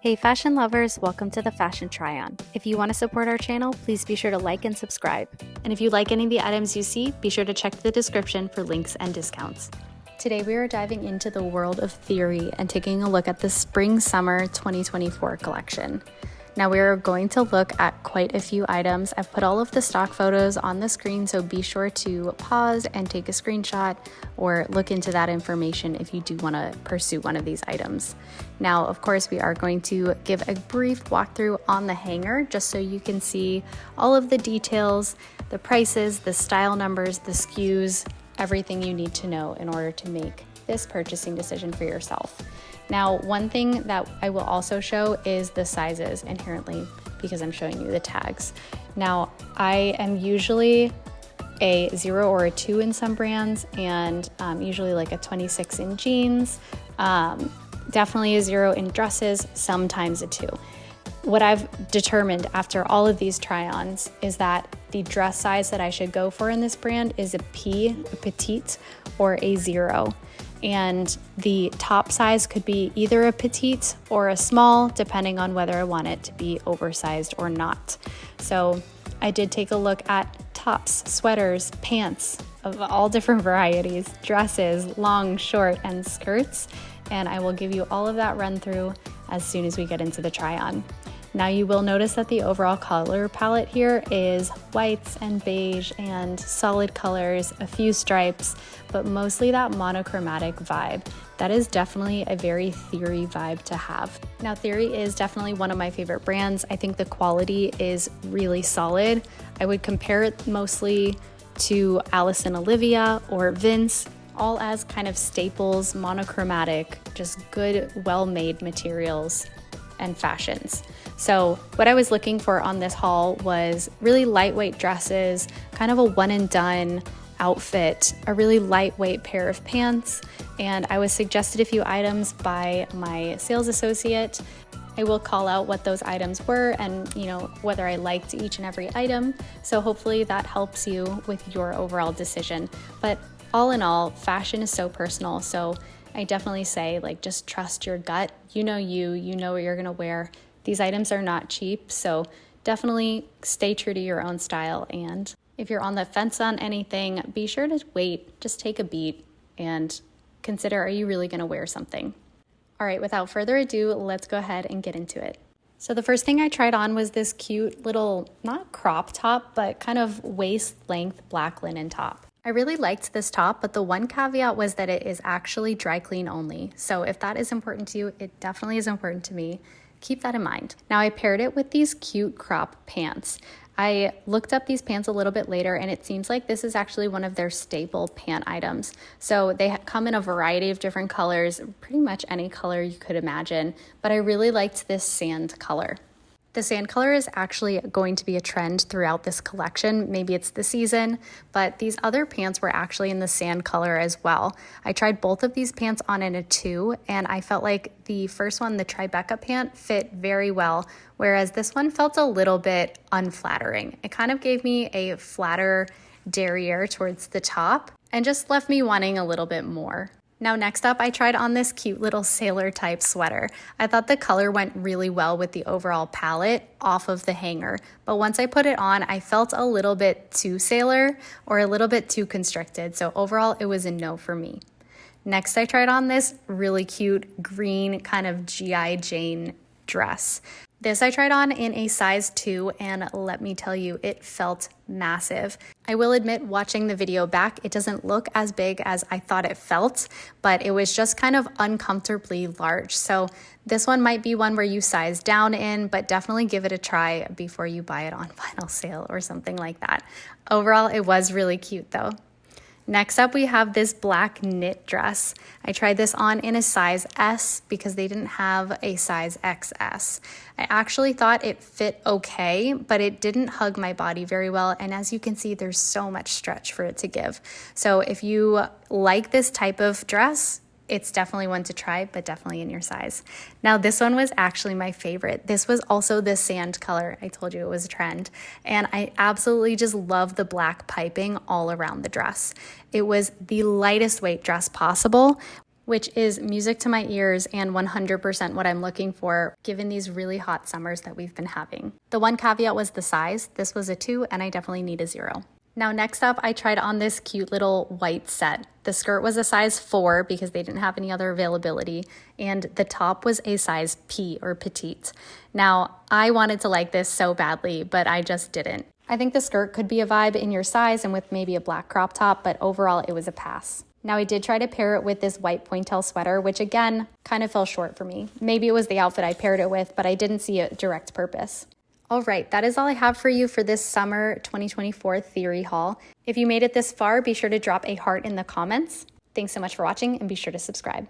Hey fashion lovers, welcome to the Fashion Try-On. If you want to support our channel, please be sure to like and subscribe. And if you like any of the items you see, be sure to check the description for links and discounts. Today we are diving into the world of theory and taking a look at the Spring-Summer 2024 collection. Now we are going to look at quite a few items. I've put all of the stock photos on the screen, so be sure to pause and take a screenshot or look into that information if you do want to pursue one of these items. Now, of course, we are going to give a brief walkthrough on the hanger just so you can see all of the details, the prices, the style numbers, the SKUs, everything you need to know in order to make this purchasing decision for yourself. Now, one thing that I will also show is the sizes inherently because I'm showing you the tags. Now, I am usually a 0 or a 2 in some brands and usually like a 26 in jeans, definitely a 0 in dresses, sometimes a 2. What I've determined after all of these try-ons is that the dress size that I should go for in this brand is a P, a petite, or a 0. And the top size could be either a petite or a small, depending on whether I want it to be oversized or not. So I did take a look at tops, sweaters, pants of all different varieties, dresses, long, short, and skirts. And I will give you all of that run through as soon as we get into the try-on. Now you will notice that the overall color palette here is whites and beige and solid colors, a few stripes, but mostly that monochromatic vibe. That is definitely a very Theory vibe to have. Now Theory is definitely one of my favorite brands. I think the quality is really solid. I would compare it mostly to Alice and Olivia or Vince, all as kind of staples, monochromatic, just good, well-made materials and fashions. So what I was looking for on this haul was really lightweight dresses, kind of a one and done outfit, a really lightweight pair of pants, and I was suggested a few items by my sales associate. I will call out what those items were and whether I liked each and every item. So hopefully that helps you with your overall decision. But all in all, fashion is so personal. So I definitely say just trust your gut. You know what you're gonna wear. These items are not cheap, so definitely stay true to your own style. And if you're on the fence on anything, be sure to wait, just take a beat and consider, are you really gonna wear something? All right, without further ado, let's go ahead and get into it. So the first thing I tried on was this cute little, not crop top, but kind of waist length black linen top. I really liked this top, but the one caveat was that it is actually dry clean only. So if that is important to you, it definitely is important to me. Keep that in mind. Now I paired it with these cute crop pants. I looked up these pants a little bit later and it seems like this is actually one of their staple pant items. So they come in a variety of different colors, pretty much any color you could imagine, but I really liked this sand color. The sand color is actually going to be a trend throughout this collection. Maybe it's the season, but these other pants were actually in the sand color as well. I tried both of these pants on in a 2, and I felt like the first one, the Tribeca pant, fit very well, whereas this one felt a little bit unflattering. It kind of gave me a flatter derriere towards the top and just left me wanting a little bit more. Now next up, I tried on this cute little sailor type sweater. I thought the color went really well with the overall palette off of the hanger, but once I put it on, I felt a little bit too sailor or a little bit too constricted, so overall it was a no for me. Next, I tried on this really cute green kind of G.I. Jane dress. This I tried on in a size 2, and let me tell you, it felt massive. I will admit, watching the video back, it doesn't look as big as I thought it felt, but it was just kind of uncomfortably large. So this one might be one where you size down in, but definitely give it a try before you buy it on final sale or something like that. Overall, it was really cute though. Next up, we have this black knit dress. I tried this on in a size S because they didn't have a size XS. I actually thought it fit okay, but it didn't hug my body very well. And as you can see, there's so much stretch for it to give. So if you like this type of dress, it's definitely one to try, but definitely in your size. Now this one was actually my favorite. This was also the sand color. I told you it was a trend. And I absolutely just love the black piping all around the dress. It was the lightest weight dress possible which is music to my ears and 100% what I'm looking for given these really hot summers that we've been having. The one caveat was the size. This was a 2 and I definitely need a 0. Now next up, I tried on this cute little white set. The skirt was a size 4 because they didn't have any other availability, and the top was a size P or petite. Now, I wanted to like this so badly, but I just didn't. I think the skirt could be a vibe in your size and with maybe a black crop top, but overall it was a pass. Now I did try to pair it with this white Pointelle sweater, which again, kind of fell short for me. Maybe it was the outfit I paired it with, but I didn't see a direct purpose. All right, that is all I have for you for this summer 2024 theory haul. If you made it this far, be sure to drop a heart in the comments. Thanks so much for watching and be sure to subscribe.